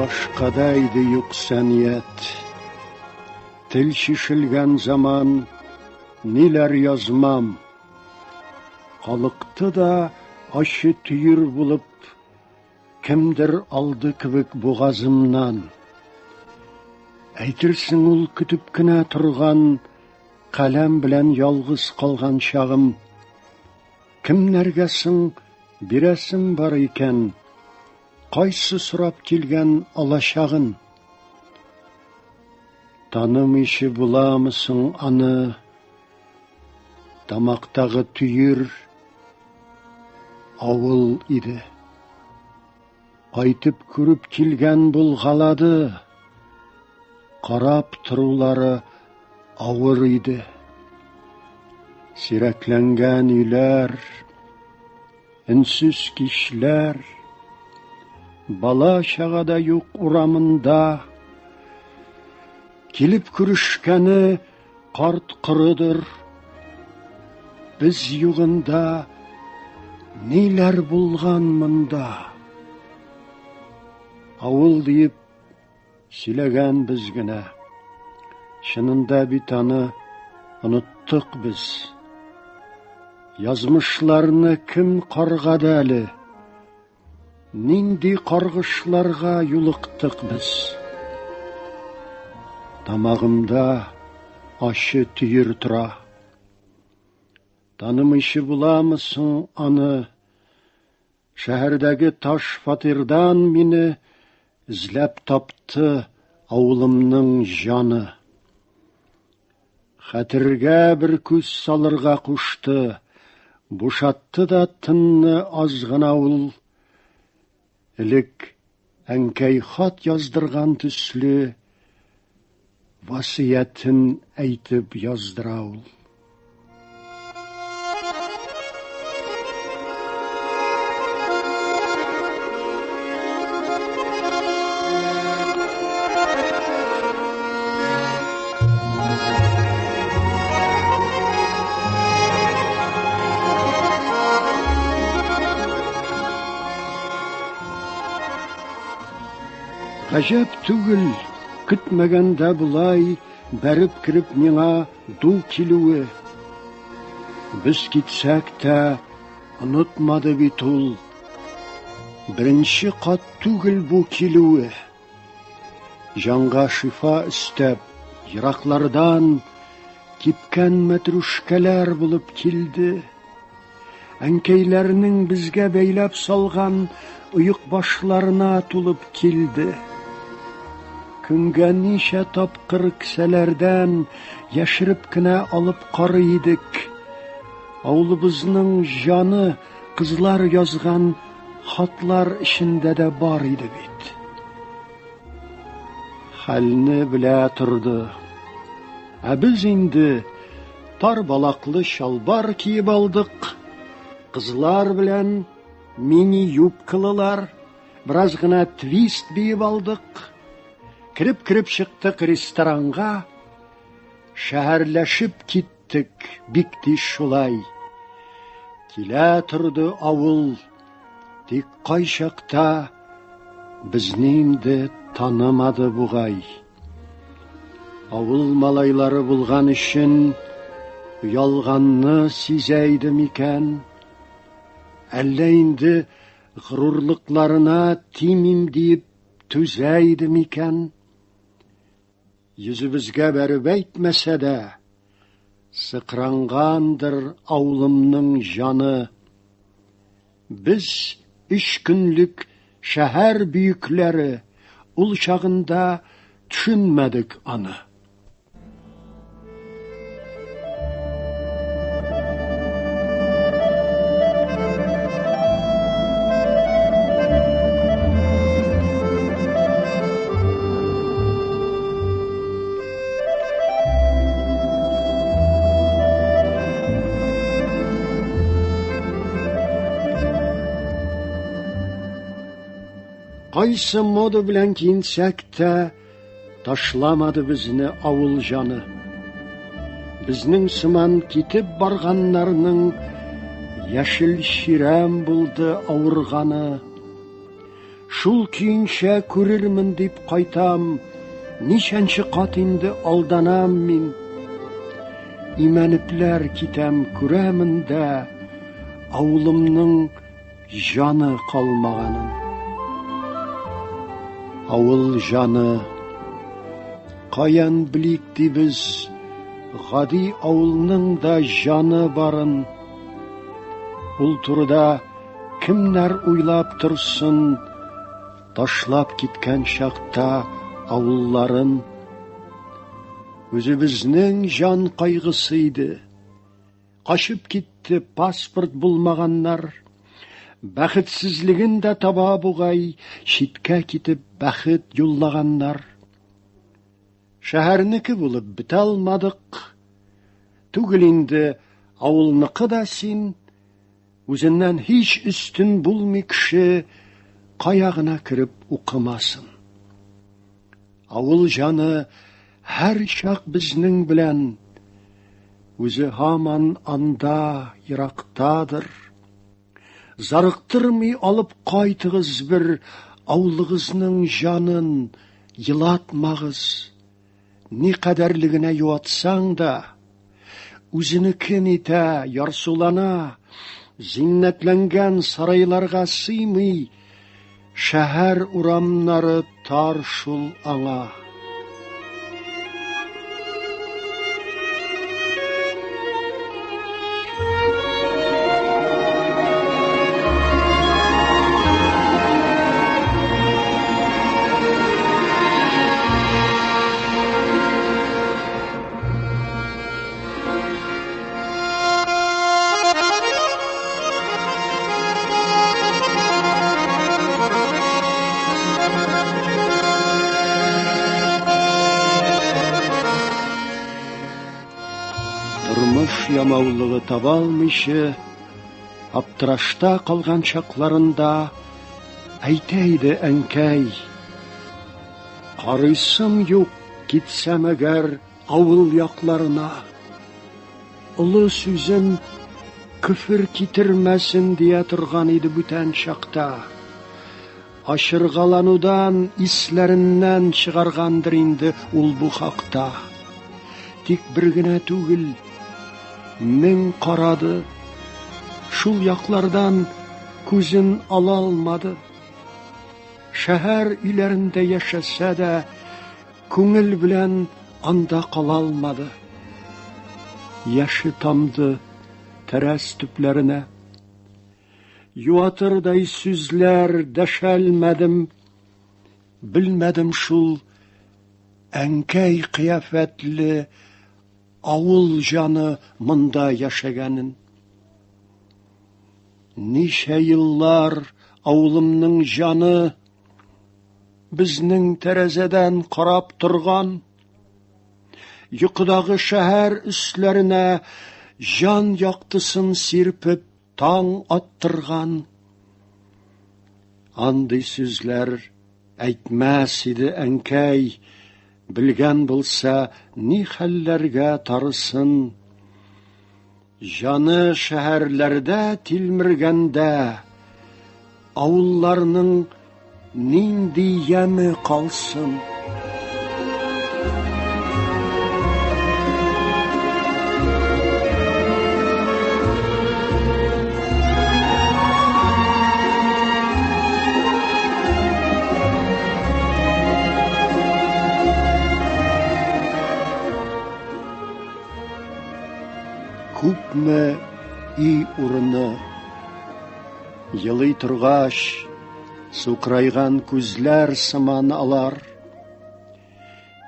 Başkadaydı yükseniyet, til şişilgen zaman neler yazmam. Kalıktı da aşı tüyür bulup, kimdir aldı kıvık boğazımdan. Aytırsın ul kütüp kine turgan, kalem bilen yalgız kalgan şağım. Kimlergesin biresin var iken, qaysı surap kilgen alaşağın. Tanım işi bulamısın anı, damaktağı tüyür, avul idi. Qaytıp kürüp kilgen bulgaladı, qarap turuları ağır idi. Sireklengen üler, ünsüz kişiler, bala şağada yok uramında, kilip kürüşkeni kart kırıdır. Biz yuğunda neler bulgan mında. Avul deyip silegen bizgine, şınında bir tanı unuttuk biz. Yazmışlarını kim qargadı eli, nindi qargışlarga yuluqtık biz. Damağımda aşı tüyür tura, tanımışı bulamısın anı, şehrdeki taş fatırdan beni izlep taptı avulımның canı. Xatirge bir küs salırga kuştu, boşattı da tınны azgın avul. Ilik enkey xat yazdırgan tüslü, vasiyetin eytip yazdır avul. Acep tügül, kütmegende bulay, berip kirip mina du kilüwe. Biz gitsek de unutmadı bitul, birinci kat tügül bu kilüwe. Janga şifa istep, yıraklardan kipken metruşkeler bulup kildi. Enkeylerinin bizge beylep salgan uyuk başlarına tulup kildi. Künge nişe tapkır kiselerden yaşırıp kine alıp karıydık. Avlubuzның canı kızlar yazgan hatlar işinde de var idi bit. Halini bile turdu. Biz indi tar balaklı şalbar kiyip aldık. Kızlar bilen mini yupkılılar, biraz gına twist biyip aldık. Kirip çıktık restoranga, şehirleşip gittik bikti şulay. Kile turdu avul, dik kayşakta biznimdi tanımadı buğay. Avul malayları bulgan işin uyalganını sizeydim iken, elle indi gururluklarına timim deyip tüzeydim iken, yüzübüzge berip eytmese de, sıkrangandır avlımның canı. Biz 3 günlük şehir büyükleri ul çağında düşünmedik anı. Qaysı modu bilen kiyinsek de taşlamadı bizni avul canı. Bizning sıman kitip barganlarının yeşil şirem buldu avurganı. Шул күйінше көрермін деп қайтам, нишенші қат инде алданам мин. Имәнепләр китәм күрәмен дә, авылымның жаны қалмағанын. Авыл жаны, қаян білик дибіз, ғади авылның да жаны барын. Ул турыда кемнәр уйлап тұрсын, ташлап киткән шақта авылларын. Үзебезнең жан кайгысыйды. Кашып китте паспорт булмаганнар. Бәхетсезлеген дә таба бугай, читкә китеп бәхет юллаганнар. Шәһәрнеке булып бетә алмадык. Түгел инде авылныкы да син. Үзеннән һич өстен булмый кеше каягына кирип укымасын. Авыл жаны һәр чак безнең белән, үзе һаман анда ерактадыр. Зарыктырмый алып кайтыгыз бер авылыгызның жанын, елатмагыз. Ни кадәрлегенә юатсаң да, үзенекен итә, ярсулана, зиннәтләнгән сарайларга сыймый, шәһәр урамнары тар шул аңа. Тормыш ямаулыгы табалмыйчы, аптырашта калган чакларында әйтә иде әнкәй. Карыйсым юк, китсәм әгәр авыл якларына. Улы сүзем күфер китермәсен дия торган иде бүтән чакта. Ашыргаланудан исләреннән чыгаргандыр инде ул бу хакта. Тик бер генә түгел, мең карады, шул яклардан күзен ала алмады. Шәһәр өйләрендә яшәсә дә, күңел белән анда кала алмады. Яшы тамды тәрәс төпләренә. Юатырдай сүзләр дәшәлмәдем, белмәдем шул әнкәй кыяфәтле авыл жаны монда яшәгәнен. Ничә еллар авылымның жаны безнең тәрәзәдән карап торган. Йокыдагы шәһәр өсләренә жан яктысын сирпеп таң аттырган. Андый сүзләр әйтмәс иде әнкәй, белгән булса ни хәлләргә тарысын. Жаны шәһәрләрдә тилмергәндә, авылларның нинди яме калсын. Күпме үй урыны, елый торгач, сукрайган күзләр сыман алар.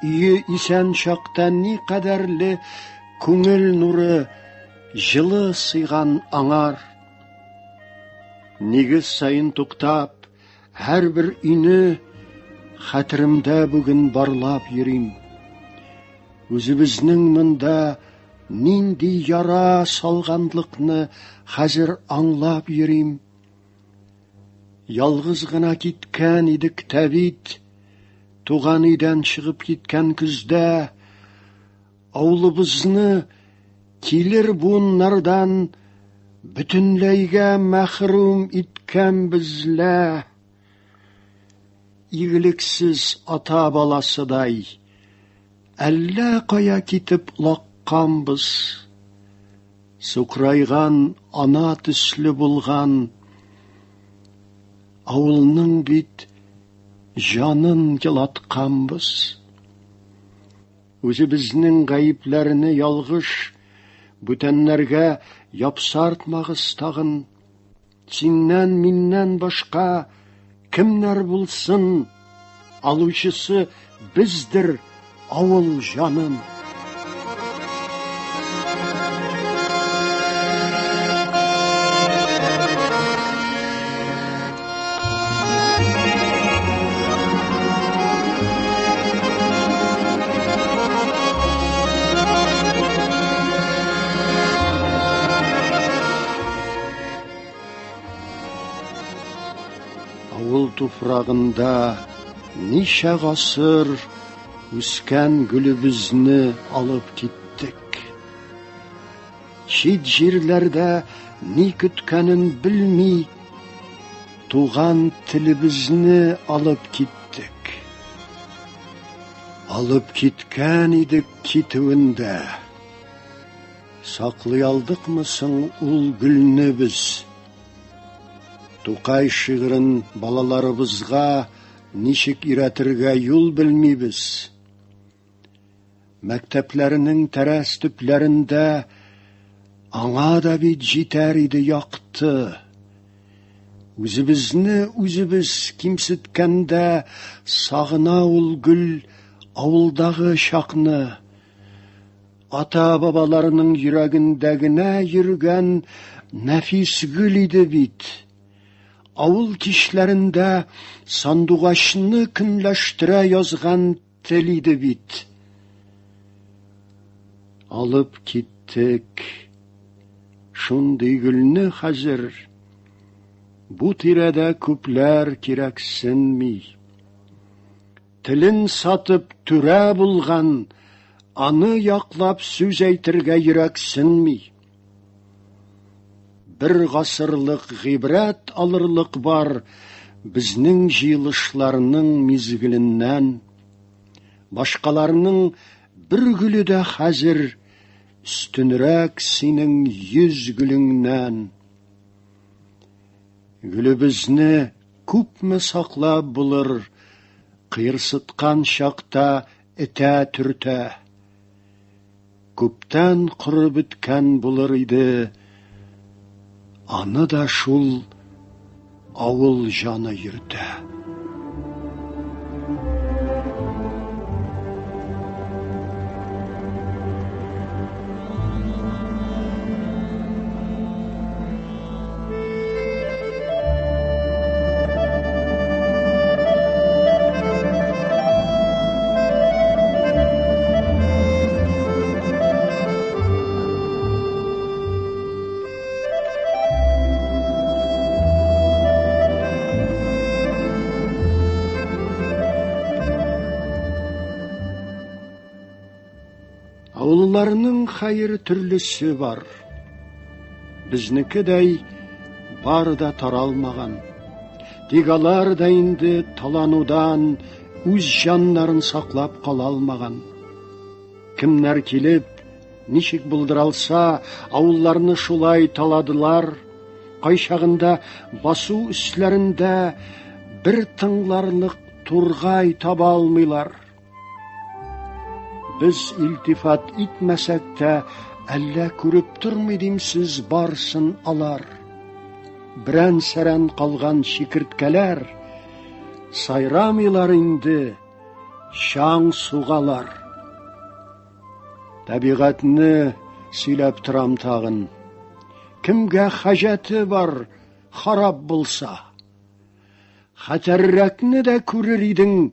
Үйе исән чакта ни кадәрле күңел нуры, жылы сыйган аңар. Нигез сайын туктап, һәр бер үйне хәтеремдә бүген барлап йөрим. Үзебезнең монда нинди яра салганлыкны хәзер аңлап йөрим. Ялгыз гына киткән идек тәбит, туган өйдән чыгып киткән көздә, авылыбызны килер буыннардан бөтенләйгә мәхрүм иткән безлә. игіліксіз ата баласыдай, әллә қая кетіп лаққанбыз. Сұқырайған ана түслі болған, ауылның бит жанын жылатқанбыз. Өзі бізнің ғайыпләріні ялғыш, бүтәнләргә япсартмағыз тағын. Синнән, миннән башқа кімнәр булсын, алучысы біздір ауыл жанын. Ауыл туфрағында ниша ғасыр үскен гүлібізні алып кеттік. Шет жерлерде ни күткәнін білмей, туған тілібізні алып кеттік. Алып кеткен едік кетуінде. Сақлай алдық мысың ұл гүлні біз? Туқай шиғырын балаларыбызға нишік иретірге юл білмейбіз. Мәктәпләрінің тәрәс түпләрінде аңа да бит жетер иде яқты. Үзібізні үзібіз кимсіткәндә сағына ул гүл ауылдағы шақны. Ата-бабаларының йөрәгендәгенә йөргән нәфис гүл иде бит. Ауыл кишләрендә сандуғашны көнләштірә язған тел иде бит. Алып киттек шундый гүлне хәзер, бу тирәдә күпләр кирәксенми. Телен сатып түрә булган, аны яклап сүз әйтергә йөрәксенми. Бір ғасырлық ғибрәт алырлық бар бізнің жиылышларының мезгіліннән. Башқаларының бір гүлі дә хәзір үстінірәк синең 100 гүліңнән. Гүлібізні күпме сақлап булыр, қиырсытқан шақта этә түртә. Күптән құры біткән булыр иде, аны да шул ауыл жаны йөртә. Ауылларының хайыр түрлісі бар. Бізнікідей бар да таралмаған. Тек алар да инде таланудан үз жаннарын сақлап қалалмаған. Кімнәр келіп, нишік бұлдыралса, ауылларны шулай таладылар. Қайшағында басу үсләрендә бір тыңларлық турғай таба алмыйлар. Біз илтифат итмәсәк тә, әллә күреп тұрмыйдимсіз барсын алар. Бірән-сәрән қалған шикірткәләр, сайрамыйлар инде, шаң суғалар. Табиғатны сөйләп тұрам тағын. Кімгә хәҗәте бар, харап булса? Хәтәррәкне дә күрер идең,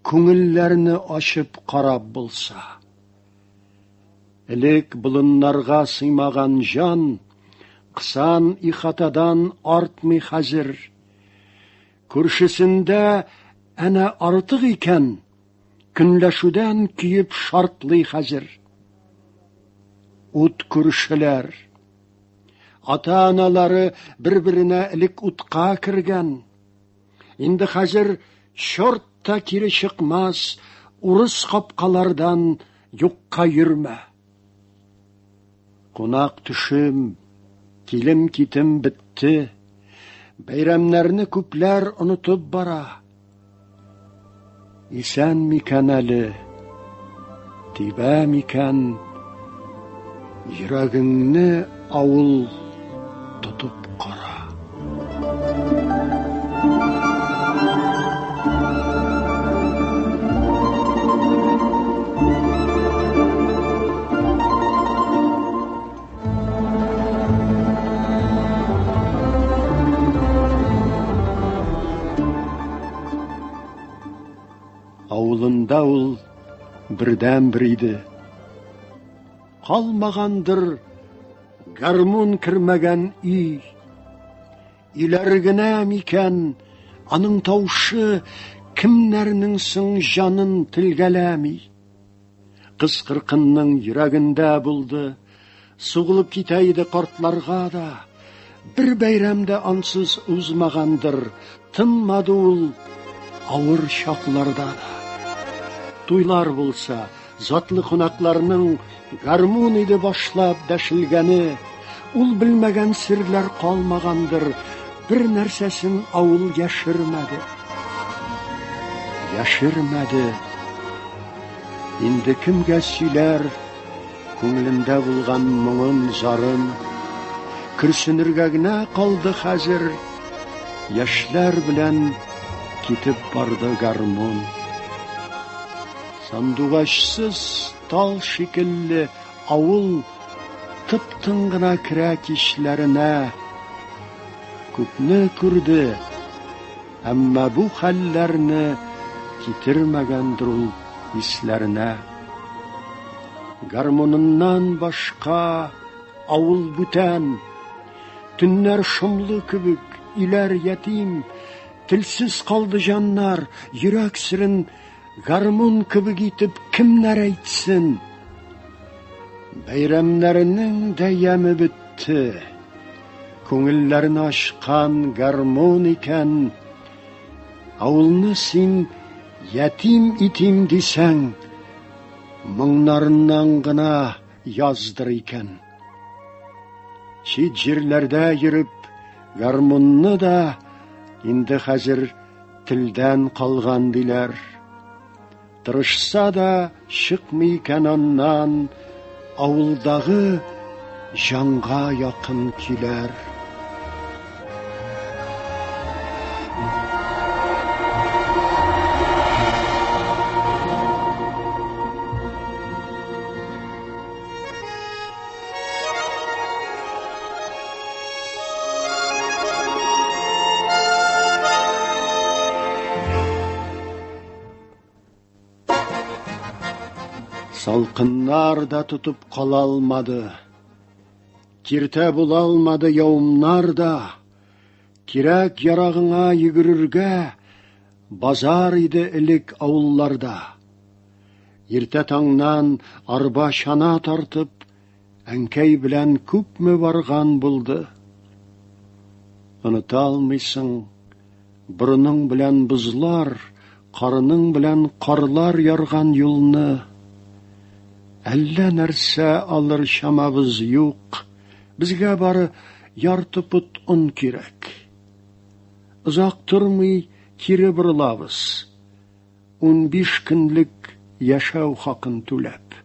күңелләрне ашып қарап булса. Элек болыннарға сыймаған жан, қысан ихатадан артмый хәзір. Күршісінде әнә артық икән, көнләшүдән күйіп шартлый хәзір. Ут күршеләр. Ата-аналары бір-біріне элек утқа кіргән. Инде хәзір Шортта кире шықмас, урыс қапқалардан юққа йөрмә. Қунақ түшім, килем китем бітті, бәйрәмнәрне күпләр онытып бара. Исән микән әле, тибә микән, йөрәгеңне авыл тотып кара. Авылында ул бердән-бер иде. Калмагандыр гармун кірмәгән үй. Иләргенә микән аның таушы кемнәрнең соң җанын телгәләми. Кыз кыркынның йөрәгендә булды. Сугылып китә иде картларга да. Бер бәйрәмдә ансыз узмагандыр. Тынмады ул авыр чакларда да. Туйлар булса, затлы кунакларның гармун иде башлап дәшелгәне, ул белмәгән серләр калмагандыр, бер нәрсәсен авыл яшермәде. Инде кемгә сөйләр күңелендә булган моңын, зарын? Көрсенергә генә калды хәзер, яшьләр белән китеп барды гармун. Сандугачсыз тал шикелле авыл тып-тын гына керә кичләренә. Күпне күрде, әмма бу хәлләрне китермәгәндер ул исләренә. Гармуныннан башка авыл бүтән, төннәр шомлы кебек, иләр ятим, телсез калды җаннар, йөрәк серен гармун кебек итеп кемнәр әйтсен? Бәйрәмнәрнең дә яме бетте. Күңелләрне ачкан гармун икән. Авылны син ятим итим дисәң, моңнарыннан гына яздыр икән. Чит җирләрдә йөреп, гармунны да инде хәзер телдән калган диләр. Тырышса да чыкмый икән аннан, авылдагы җанга якын киләр. Салкыннар да тутып кала алмады. Киртә була алмады яумнар да. Кирәк ярагыңа йөгерергә базар иде элек авылларда. Иртә таңнан арба чана тартып, әнкәй белән күпме барган булды. Оныта алмыйсың, борының белән бозлар, карының белән карлар ярган юлны. Әллә нәрсә алыр чамабыз юк, безгә бары ярты пот он кирәк. Озак тормый кире борылабыз, 15 көнлек яшәү хакын түләп.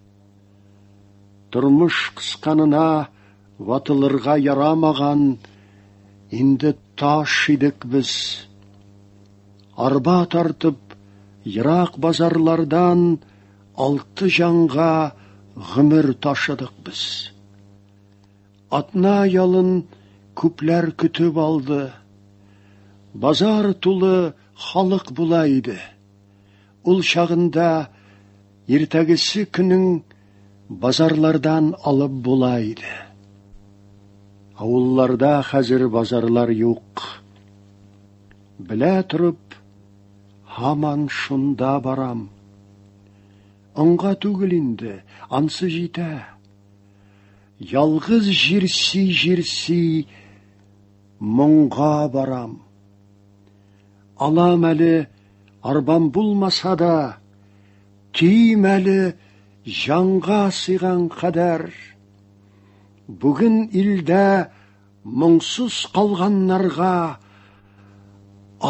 Тормыш кысканына ватылырга ярамаган, инде таш идек без. Арба тартып, ерак базарлардан 6 җанга гомер ташыдык без. Атна ялын күпләр көтеп алды. Базар тулы халык була иде. Ул чагында иртәгесе көнең базарлардан алып була иде. Авылларда хәзер базарлар юк. Белә торып, һаман шунда барам. Аңга түгел инде, ансы җитә. Ялгыз җирси моңга барам. Алам әле арбам булмаса да, тиим әлі жанға сыйған қадар. Бүгін илдә мұңсыз қалғаннарға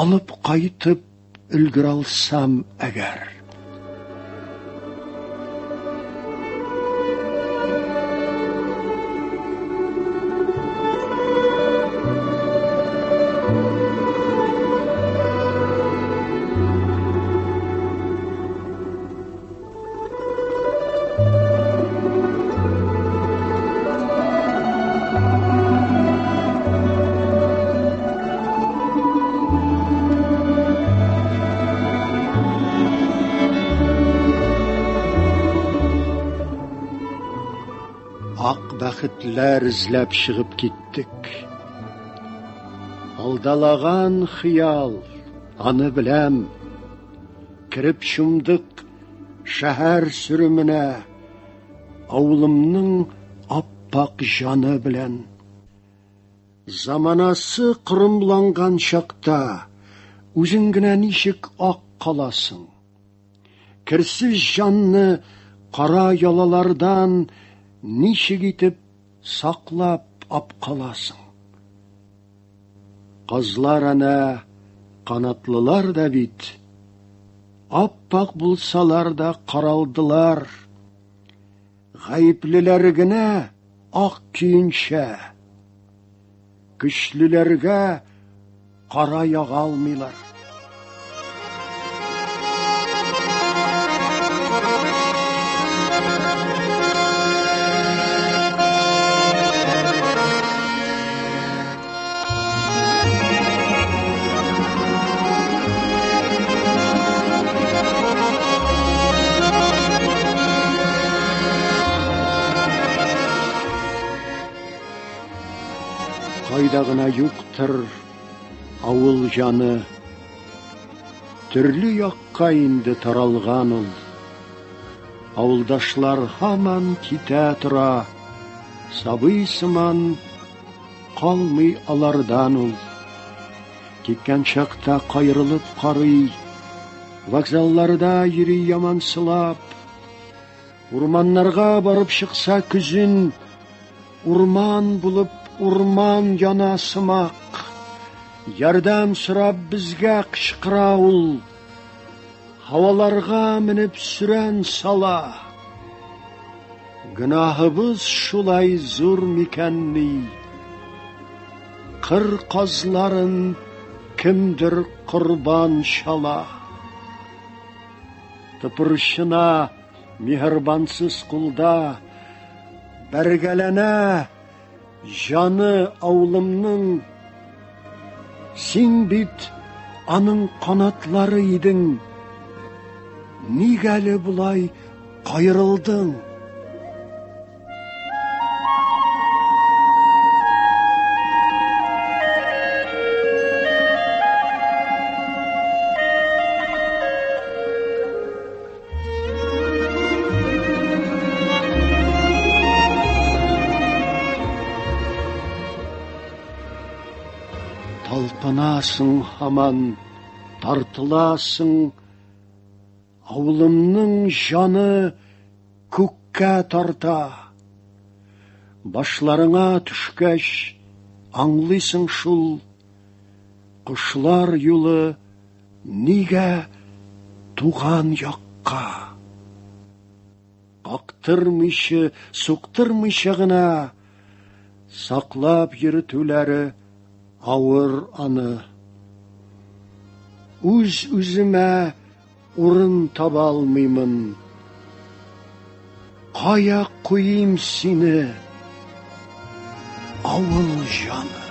алып қайтып үлгір алсам әгәр. Ақ бәхетләр ізләп шығып кеттік. Алдалаған хиял, аны біләм. Кіріп шумдық шәһәр сүріміне, ауылымның аппақ жаны білән. Заманасы қырымланған шақта, өзіңгінә нишік ақ қаласың. Кірсіз жанны қара ялалардан нишік етіп сақлап ап қаласың. Қазлар әнә қанатлылар да бит, аппақ бұлсалар да қаралдылар. Ғайыплілергіне ақ күйінше, күшлілерге қара яға алмайлар. Қайдағына юқтыр ауыл жаны, түрлі яққа инді таралған ұл. Ауылдашлар хаман ките тұра, сабыйсыман қалмый алардан ұл. Кеткен шақта қайрылып қарый, вокзалларда ері ямансылап. Урманнарға барып шықса күзін, урман бұлып урман яна сымақ. Ярдәм сұрап бізге қышқыра ұл, хаваларға мініп сүрән сала. Гүнахыбыз шулай зур мекенни, қыр қазларын кімдір құрбан шала. Тыпыршына мехірбансыз құлда, бәргәләнә жаны ауылымның. Сен бит аның қанатлары едің, нигәлі бұлай қайырылдың? Талпынасың хаман, тартыласың, ауылымның жаны көккә тарта. Башларыңа түшкәш, аңлыйсың шул, құшлар юлы нигә туған яққа. Қақтырмыйшы, суқтырмыйшы гына, сақлап йөртүләре ауыр аны. Үз-үземә урын таба алмыймын. Кая куйым сине, ауыл жаны?